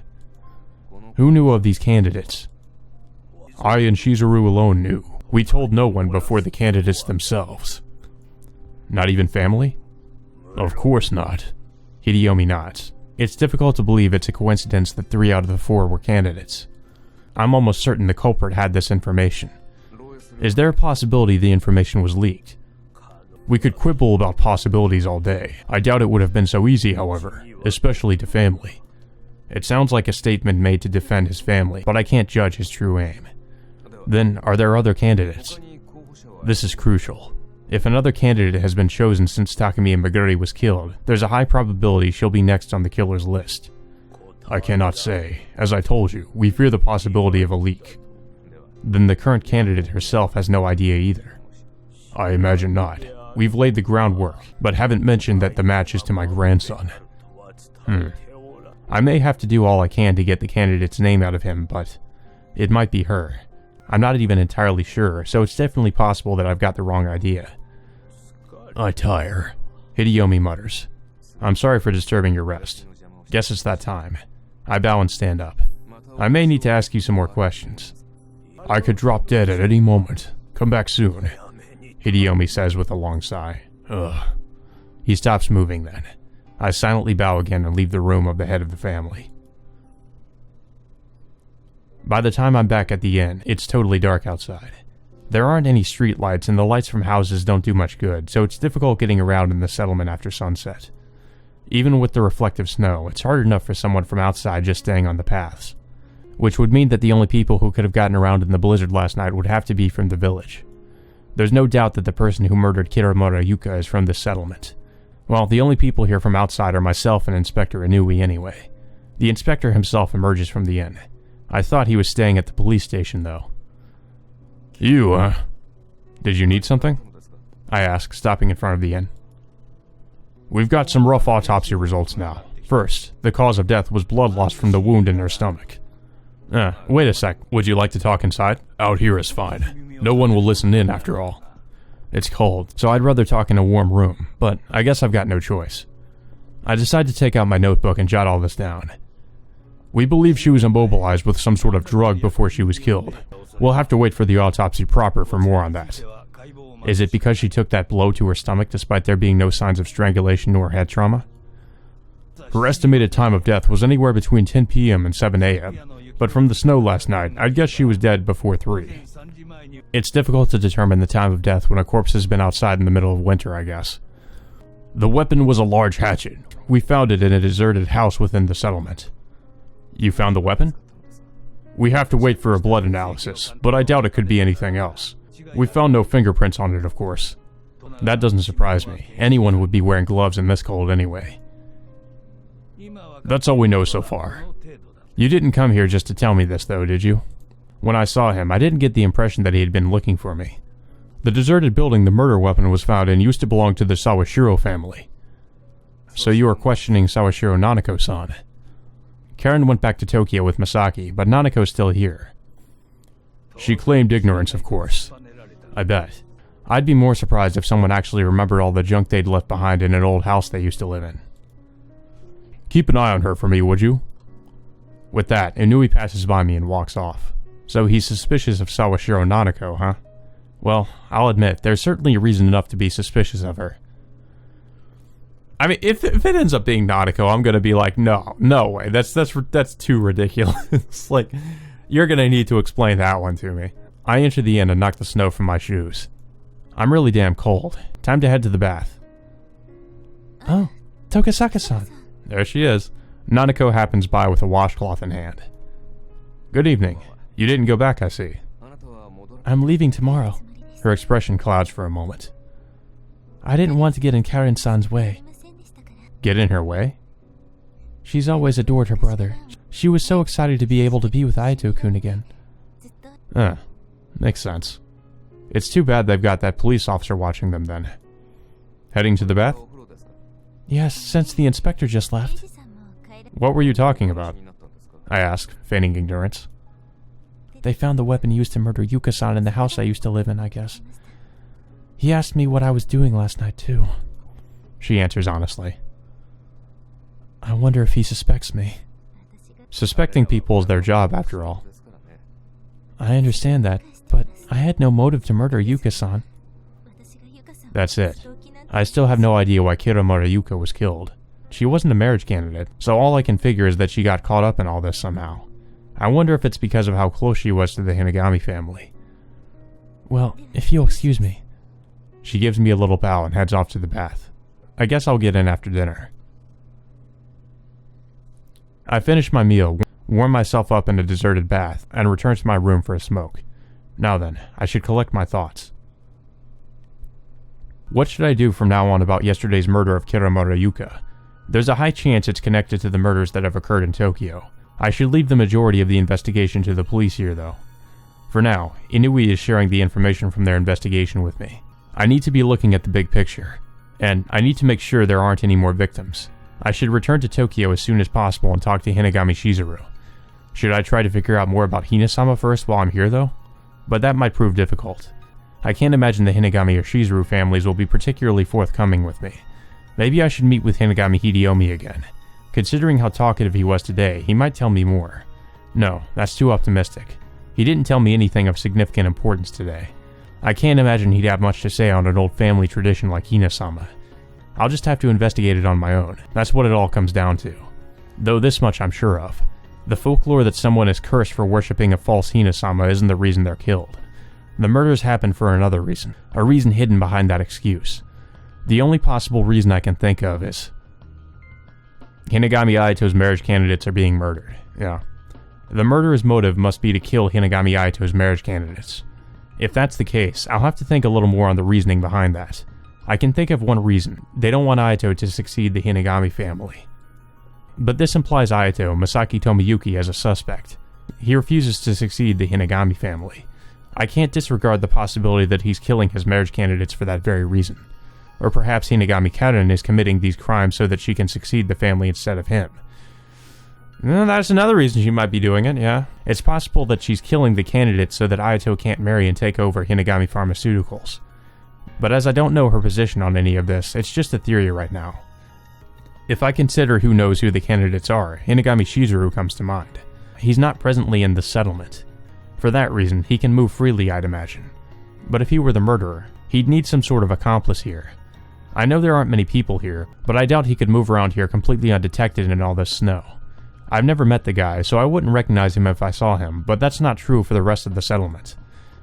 Who knew of these candidates? I and Shizuru alone knew. We told no one before the candidates themselves. Not even family? Of course not. Hidiomi nods. It's difficult to believe it's a coincidence that 3 out of the 4 were candidates. I'm almost certain the culprit had this information. Is there a possibility the information was leaked? We could quibble about possibilities all day. I doubt it would have been so easy, however, especially to family. It sounds like a statement made to defend his family, but I can't judge his true aim. Then, are there other candidates? This is crucial. If another candidate has been chosen since Takemiya Meguri was killed, there's a high probability she'll be next on the killer's list. I cannot say. As I told you, we fear the possibility of a leak. Then the current candidate herself has no idea either. I imagine not. We've laid the groundwork, but haven't mentioned that the match is to my grandson. I may have to do all I can to get the candidate's name out of him, but it might be her. I'm not even entirely sure, so it's definitely possible that I've got the wrong idea. I tire. Hidiomi mutters. I'm sorry for disturbing your rest. Guess it's that time. I bow and stand up. I may need to ask you some more questions. I could drop dead at any moment. Come back soon. Hidiomi says with a long sigh. Ugh. He stops moving then. I silently bow again and leave the room of the head of the family. By the time I'm back at the inn, it's totally dark outside. There aren't any street lights and the lights from houses don't do much good, so it's difficult getting around in the settlement after sunset. Even with the reflective snow, it's hard enough for someone from outside just staying on the paths. Which would mean that the only people who could have gotten around in the blizzard last night would have to be from the village. There's no doubt that the person who murdered Kiramura Yuka is from this settlement. Well, the only people here from outside are myself and Inspector Inui anyway. The inspector himself emerges from the inn. I thought he was staying at the police station, though. You, Did you need something? I ask, stopping in front of the inn. We've got some rough autopsy results now. First, the cause of death was blood loss from the wound in her stomach. Wait a sec. Would you like to talk inside? Out here is fine. No one will listen in after all. It's cold, so I'd rather talk in a warm room, but I guess I've got no choice. I decide to take out my notebook and jot all this down. We believe she was immobilized with some sort of drug before she was killed. We'll have to wait for the autopsy proper for more on that. Is it because she took that blow to her stomach despite there being no signs of strangulation nor head trauma? Her estimated time of death was anywhere between 10 p.m. and 7 a.m., but from the snow last night, I'd guess she was dead before 3. It's difficult to determine the time of death when a corpse has been outside in the middle of winter, I guess. The weapon was a large hatchet. We found it in a deserted house within the settlement. You found the weapon? We have to wait for a blood analysis, but I doubt it could be anything else. We found no fingerprints on it, of course. That doesn't surprise me. Anyone would be wearing gloves in this cold anyway. That's all we know so far. You didn't come here just to tell me this, though, did you? When I saw him, I didn't get the impression that he had been looking for me. The deserted building the murder weapon was found in used to belong to the Sawashiro family. So you are questioning Sawashiro Nanako-san. Karen went back to Tokyo with Masaki, but Nanako's still here. She claimed ignorance, of course. I bet. I'd be more surprised if someone actually remembered all the junk they'd left behind in an old house they used to live in. Keep an eye on her for me, would you? With that, Inui passes by me and walks off. So he's suspicious of Sawashiro Nanako, huh? Well, I'll admit, there's certainly reason enough to be suspicious of her. I mean, if it ends up being Nanako, I'm gonna be like, no way, that's too ridiculous. Like, you're gonna need to explain that one to me. I enter the inn and knock the snow from my shoes. I'm really damn cold. Time to head to the bath. Oh, Tokasaka-san. There she is. Nanako happens by with a washcloth in hand. Good evening. You didn't go back, I see. I'm leaving tomorrow. Her expression clouds for a moment. I didn't want to get in Karen-san's way. Get in her way? She's always adored her brother. She was so excited to be able to be with Aito-kun again. Makes sense. It's too bad they've got that police officer watching them then. Heading to the bath? Yes, since the inspector just left. What were you talking about? I asked, feigning ignorance. They found the weapon used to murder Yuka-san in the house I used to live in, I guess. He asked me what I was doing last night, too. She answers honestly. I wonder if he suspects me. Suspecting people is their job, after all. I understand that, but I had no motive to murder Yuka-san. That's it. I still have no idea why Kiramura Yuka was killed. She wasn't a marriage candidate, so all I can figure is that she got caught up in all this somehow. I wonder if it's because of how close she was to the Hinagami family. Well, if you'll excuse me. She gives me a little bow and heads off to the bath. I guess I'll get in after dinner. I finish my meal, warm myself up in a deserted bath, and return to my room for a smoke. Now then, I should collect my thoughts. What should I do from now on about yesterday's murder of Kiramura Yuka? There's a high chance it's connected to the murders that have occurred in Tokyo. I should leave the majority of the investigation to the police here, though. For now, Inui is sharing the information from their investigation with me. I need to be looking at the big picture, and I need to make sure there aren't any more victims. I should return to Tokyo as soon as possible and talk to Hinagami Shizuru. Should I try to figure out more about Hina-sama first while I'm here, though? But that might prove difficult. I can't imagine the Hinagami or Shizuru families will be particularly forthcoming with me. Maybe I should meet with Hinagami Hideyomi again. Considering how talkative he was today, he might tell me more. No, that's too optimistic. He didn't tell me anything of significant importance today. I can't imagine he'd have much to say on an old family tradition like Hina-sama. I'll just have to investigate it on my own. That's what it all comes down to. Though this much I'm sure of. The folklore that someone is cursed for worshipping a false Hina-sama isn't the reason they're killed. The murders happened for another reason, a reason hidden behind that excuse. The only possible reason I can think of is Hinagami Aito's marriage candidates are being murdered. Yeah. The murderer's motive must be to kill Hinagami Aito's marriage candidates. If that's the case, I'll have to think a little more on the reasoning behind that. I can think of one reason. They don't want Ayato to succeed the Hinagami family. But this implies Ayato, Masaki Tomiyuki, as a suspect. He refuses to succeed the Hinagami family. I can't disregard the possibility that he's killing his marriage candidates for that very reason. Or perhaps Hinagami Karen is committing these crimes so that she can succeed the family instead of him. Well, that's another reason she might be doing it, yeah. It's possible that she's killing the candidates so that Ayato can't marry and take over Hinagami Pharmaceuticals. But as I don't know her position on any of this, it's just a theory right now. If I consider who knows who the candidates are, Hinagami Shizuru comes to mind. He's not presently in the settlement. For that reason, he can move freely, I'd imagine. But if he were the murderer, he'd need some sort of accomplice here. I know there aren't many people here, but I doubt he could move around here completely undetected in all this snow. I've never met the guy, so I wouldn't recognize him if I saw him, but that's not true for the rest of the settlement.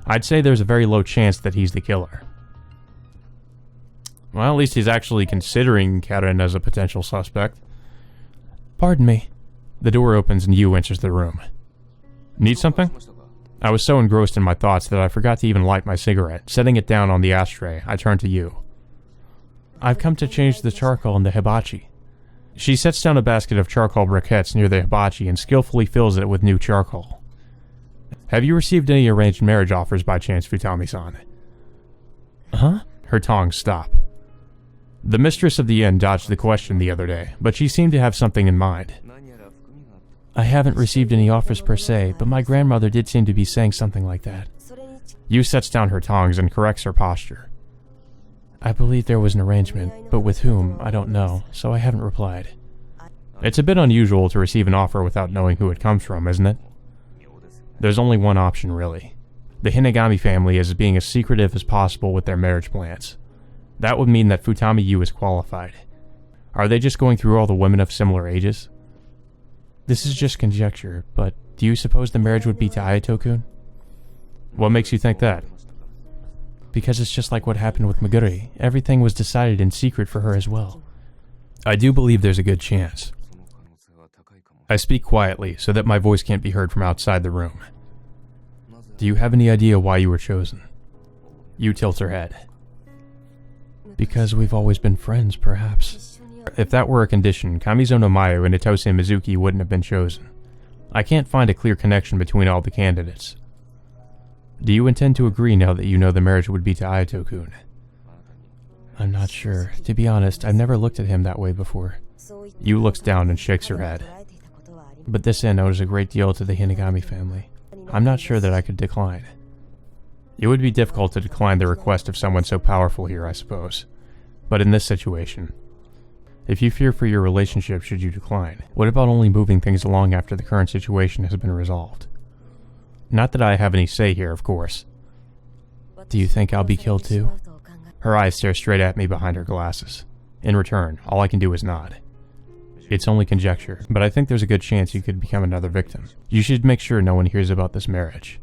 I'd say there's a very low chance that he's the killer. Well, at least he's actually considering Karen as a potential suspect. Pardon me. The door opens and Yu enters the room. Need something? I was so engrossed in my thoughts that I forgot to even light my cigarette. Setting it down on the ashtray, I turned to Yu. I've come to change the charcoal in the hibachi. She sets down a basket of charcoal briquettes near the hibachi and skillfully fills it with new charcoal. Have you received any arranged marriage offers by chance, Futami-san? Huh? Her tongs stop. The mistress of the inn dodged the question the other day, but she seemed to have something in mind. I haven't received any offers per se, but my grandmother did seem to be saying something like that. Yu sets down her tongs and corrects her posture. I believe there was an arrangement, but with whom, I don't know, so I haven't replied. It's a bit unusual to receive an offer without knowing who it comes from, isn't it? There's only one option, really. The Hinagami family is being as secretive as possible with their marriage plans. That would mean that Futami Yu is qualified. Are they just going through all the women of similar ages? This is just conjecture, but do you suppose the marriage would be to Ayato-kun? What makes you think that? Because it's just like what happened with Meguri. Everything was decided in secret for her as well. I do believe there's a good chance. I speak quietly so that my voice can't be heard from outside the room. Do you have any idea why you were chosen? Yu tilts her head. Because we've always been friends, perhaps. If that were a condition, Kamizo no Mayu and Itose Mizuki wouldn't have been chosen. I can't find a clear connection between all the candidates. Do you intend to agree now that you know the marriage would be to Ayato-kun? I'm not sure. To be honest, I've never looked at him that way before. Yu looks down and shakes her head. But this inn owes a great deal to the Hinagami family. I'm not sure that I could decline. It would be difficult to decline the request of someone so powerful here, I suppose. But in this situation, if you fear for your relationship should you decline, what about only moving things along after the current situation has been resolved? Not that I have any say here, of course. Do you think I'll be killed too? Her eyes stare straight at me behind her glasses. In return, all I can do is nod. It's only conjecture, but I think there's a good chance you could become another victim. You should make sure no one hears about this marriage.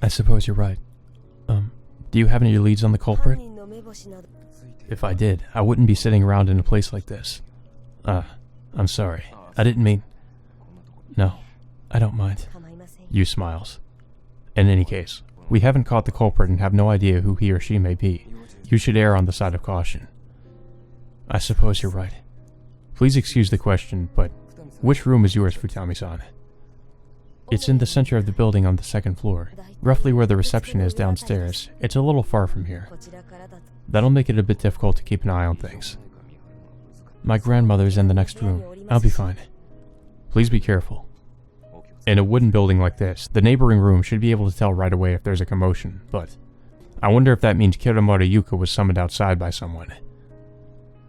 I suppose you're right. Do you have any leads on the culprit? If I did, I wouldn't be sitting around in a place like this. I'm sorry. I didn't mean... No, I don't mind. Yu smiles. In any case, we haven't caught the culprit and have no idea who he or she may be. You should err on the side of caution. I suppose you're right. Please excuse the question, but which room is yours, Futami-san? It's in the center of the building on the second floor, roughly where the reception is downstairs. It's a little far from here. That'll make it a bit difficult to keep an eye on things. My grandmother's in the next room. I'll be fine. Please be careful. In a wooden building like this, the neighboring room should be able to tell right away if there's a commotion, but I wonder if that means Kiramura Yuka was summoned outside by someone.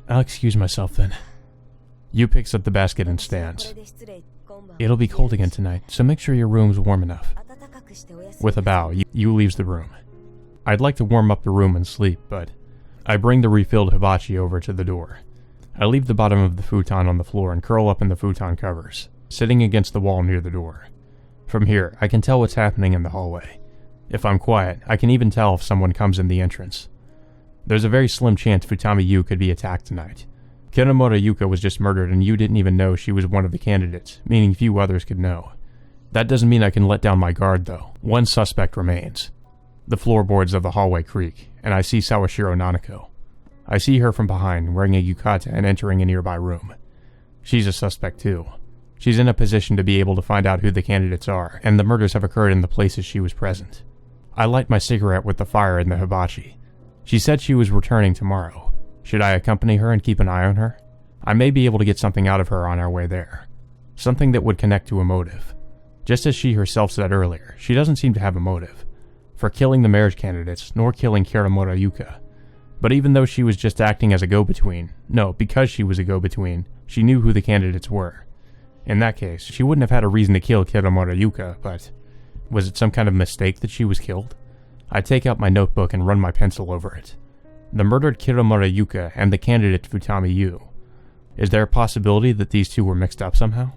I'll excuse myself then. Yu picks up the basket and stands. It'll be cold again tonight, so make sure your room's warm enough. With a bow, Yu leaves the room. I'd like to warm up the room and sleep, but I bring the refilled hibachi over to the door. I leave the bottom of the futon on the floor and curl up in the futon covers, sitting against the wall near the door. From here, I can tell what's happening in the hallway. If I'm quiet, I can even tell if someone comes in the entrance. There's a very slim chance Futami Yu could be attacked tonight. Kiramura Yuka was just murdered and Yu didn't even know she was one of the candidates, meaning few others could know. That doesn't mean I can let down my guard, though. One suspect remains. The floorboards of the hallway creak, and I see Sawashiro Nanako. I see her from behind, wearing a yukata and entering a nearby room. She's a suspect, too. She's in a position to be able to find out who the candidates are, and the murders have occurred in the places she was present. I light my cigarette with the fire in the hibachi. She said she was returning tomorrow. Should I accompany her and keep an eye on her? I may be able to get something out of her on our way there. Something that would connect to a motive. Just as she herself said earlier, she doesn't seem to have a motive for killing the marriage candidates, nor killing Kiramura Yuka. But even though she was just acting as a go-between, because she was a go-between, she knew who the candidates were. In that case, she wouldn't have had a reason to kill Kiramura Yuka, but was it some kind of mistake that she was killed? I take out my notebook and run my pencil over it. The murdered Kiramura Yuka and the candidate Futami Yu. Is there a possibility that these two were mixed up somehow?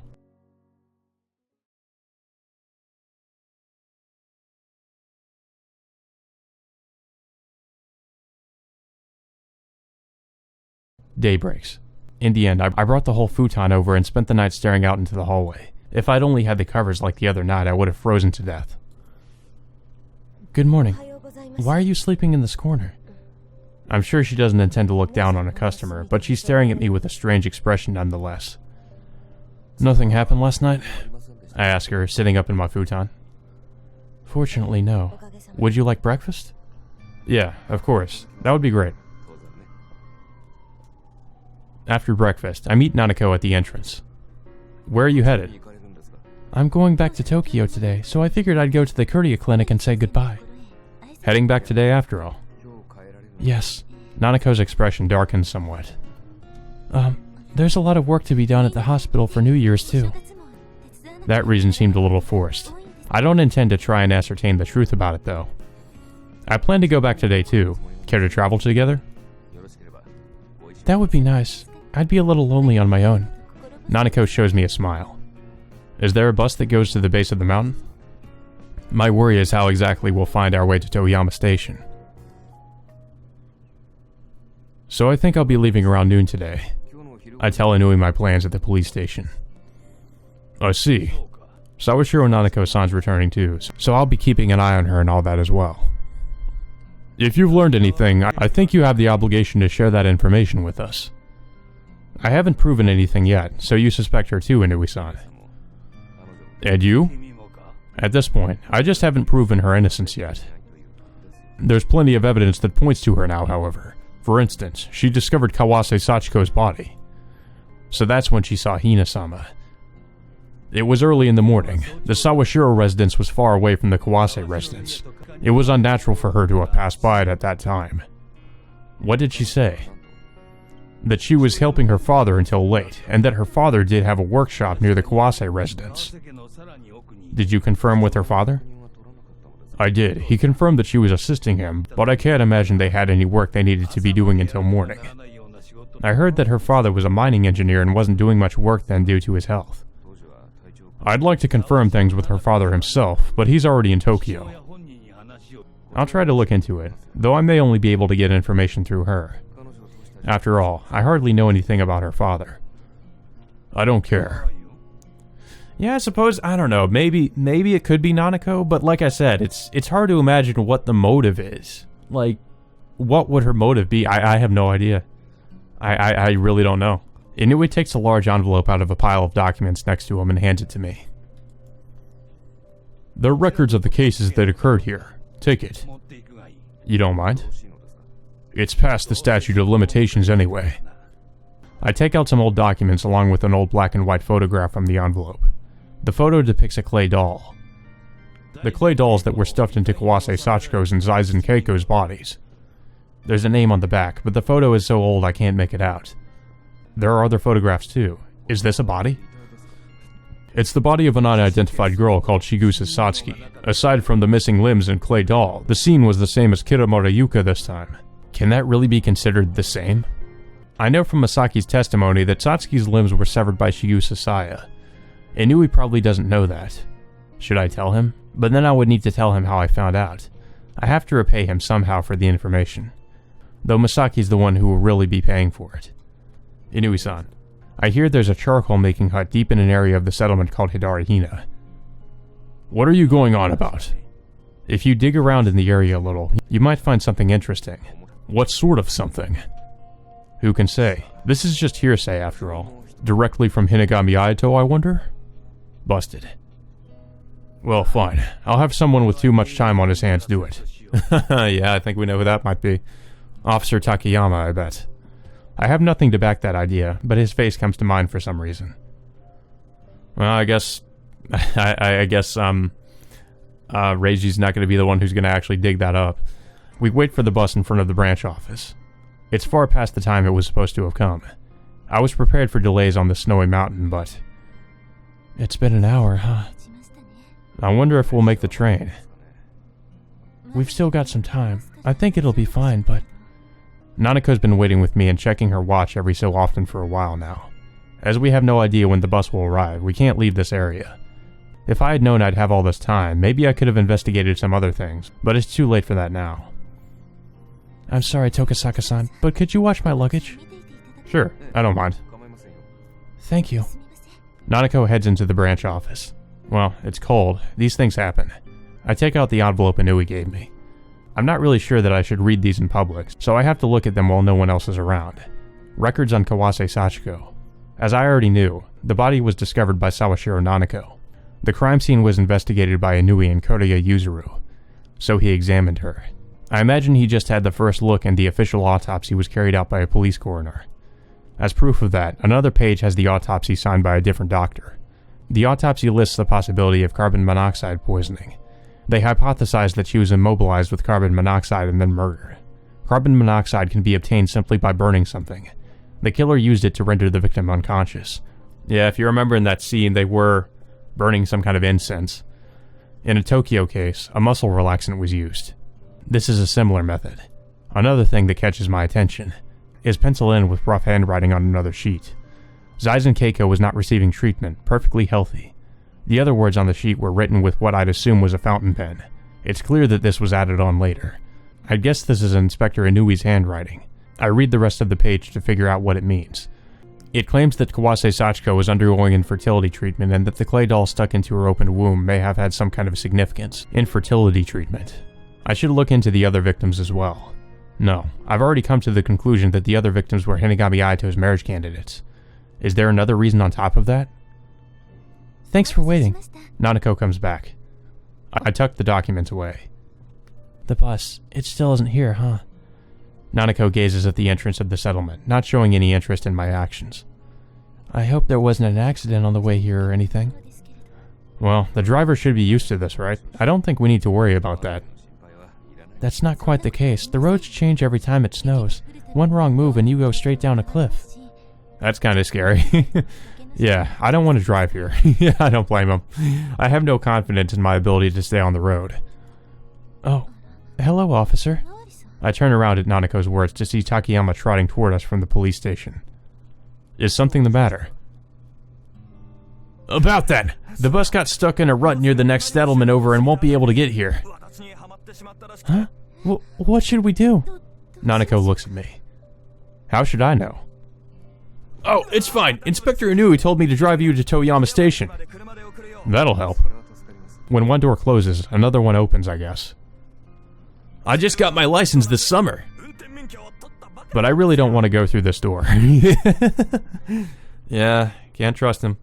Day breaks. In the end, I brought the whole futon over and spent the night staring out into the hallway. If I'd only had the covers like the other night, I would have frozen to death. Good morning. Why are you sleeping in this corner? I'm sure she doesn't intend to look down on a customer, but she's staring at me with a strange expression nonetheless. Nothing happened last night? I ask her, sitting up in my futon. Fortunately, no. Would you like breakfast? Yeah, of course. That would be great. After breakfast, I meet Nanako at the entrance. Where are you headed? I'm going back to Tokyo today, so I figured I'd go to the Korea clinic and say goodbye. Heading back today after all? Yes. Nanako's expression darkens somewhat. There's a lot of work to be done at the hospital for New Year's too. That reason seemed a little forced. I don't intend to try and ascertain the truth about it though. I plan to go back today too. Care to travel together? That would be nice. I'd be a little lonely on my own. Nanako shows me a smile. Is there a bus that goes to the base of the mountain? My worry is how exactly we'll find our way to Toyama Station. So I think I'll be leaving around noon today. I tell Inui my plans at the police station. I see. Sawashiro Nanako-san's returning too, so I'll be keeping an eye on her and all that as well. If you've learned anything, I think you have the obligation to share that information with us. I haven't proven anything yet, so you suspect her too, Inui-san. And you? At this point, I just haven't proven her innocence yet. There's plenty of evidence that points to her now, however. For instance, she discovered Kawase Sachiko's body. So that's when she saw Hina-sama. It was early in the morning. The Sawashiro residence was far away from the Kawase residence. It was unnatural for her to have passed by it at that time. What did she say? That she was helping her father until late, and that her father did have a workshop near the Kawase residence. Did you confirm with her father? I did. He confirmed that she was assisting him, but I can't imagine they had any work they needed to be doing until morning. I heard that her father was a mining engineer and wasn't doing much work then due to his health. I'd like to confirm things with her father himself, but he's already in Tokyo. I'll try to look into it, though I may only be able to get information through her. After all, I hardly know anything about her father. I don't care. Yeah, I suppose, I don't know, maybe it could be Nanako, but like I said, it's hard to imagine what the motive is. Like, what would her motive be? I have no idea. I really don't know. Inui takes a large envelope out of a pile of documents next to him and hands it to me. They're records of the cases that occurred here. Take it. You don't mind? It's past the statute of limitations anyway. I take out some old documents along with an old black and white photograph from the envelope. The photo depicts a clay doll. The clay dolls that were stuffed into Kawase Sachiko's and Zaizen Keiko's bodies. There's a name on the back, but the photo is so old I can't make it out. There are other photographs too. Is this a body? It's the body of an unidentified girl called Shigusa Satsuki. Aside from the missing limbs and clay doll, the scene was the same as Kiramura Yuka this time. Can that really be considered the same? I know from Masaki's testimony that Satsuki's limbs were severed by Shigusa Saya. Inui probably doesn't know that. Should I tell him? But then I would need to tell him how I found out. I have to repay him somehow for the information. Though Masaki's the one who will really be paying for it. Inui-san, I hear there's a charcoal making hut deep in an area of the settlement called Hidari Hina. What are you going on about? If you dig around in the area a little, you might find something interesting. What sort of something? Who can say? This is just hearsay, after all. Directly from Hinagami Aito, I wonder? Busted. Well, fine. I'll have someone with too much time on his hands do it. Yeah, I think we know who that might be. Officer Takayama, I bet. I have nothing to back that idea, but his face comes to mind for some reason. Well, I guess... Reiji's not going to be the one who's going to actually dig that up. We wait for the bus in front of the branch office. It's far past the time it was supposed to have come. I was prepared for delays on the snowy mountain, but... It's been an hour, huh? I wonder if we'll make the train. We've still got some time. I think it'll be fine, but... Nanako's been waiting with me and checking her watch every so often for a while now. As we have no idea when the bus will arrive, we can't leave this area. If I had known I'd have all this time, maybe I could have investigated some other things, but it's too late for that now. I'm sorry, Tokasaka-san, but could you watch my luggage? Sure, I don't mind. Thank you. Nanako heads into the branch office. Well, it's cold. These things happen. I take out the envelope Inui gave me. I'm not really sure that I should read these in public, so I have to look at them while no one else is around. Records on Kawase Sachiko. As I already knew, the body was discovered by Sawashiro Nanako. The crime scene was investigated by Inui and Kotoya Yuzuru, so he examined her. I imagine he just had the first look and the official autopsy was carried out by a police coroner. As proof of that, another page has the autopsy signed by a different doctor. The autopsy lists the possibility of carbon monoxide poisoning. They hypothesized that she was immobilized with carbon monoxide and then murdered. Carbon monoxide can be obtained simply by burning something. The killer used it to render the victim unconscious. Yeah, if you remember in that scene, they were burning some kind of incense. In a Tokyo case, a muscle relaxant was used. This is a similar method. Another thing that catches my attention is pencil in with rough handwriting on another sheet. Zaizen Keiko was not receiving treatment, perfectly healthy. The other words on the sheet were written with what I'd assume was a fountain pen. It's clear that this was added on later. I'd guess this is Inspector Inui's handwriting. I read the rest of the page to figure out what it means. It claims that Kawase Sachiko was undergoing infertility treatment and that the clay doll stuck into her open womb may have had some kind of significance. Infertility treatment. I should look into the other victims as well. No, I've already come to the conclusion that the other victims were Hinagami Aito's marriage candidates. Is there another reason on top of that? Thanks for waiting. Nanako comes back. I tucked the documents away. The bus, it still isn't here, huh? Nanako gazes at the entrance of the settlement, not showing any interest in my actions. I hope there wasn't an accident on the way here or anything. Well, the driver should be used to this, right? I don't think we need to worry about that. That's not quite the case. The roads change every time it snows. One wrong move and you go straight down a cliff. That's kind of scary. Yeah, I don't want to drive here. Yeah, I don't blame him. I have no confidence in my ability to stay on the road. Oh, hello, officer. I turn around at Nanako's words to see Takayama trotting toward us from the police station. Is something the matter? About that! The bus got stuck in a rut near the next settlement over and won't be able to get here. Huh? What should we do? Nanako looks at me. How should I know? Oh, it's fine. Inspector Inui told me to drive you to Toyama Station. That'll help. When one door closes, another one opens, I guess. I just got my license this summer. But I really don't want to go through this door. Yeah, can't trust him.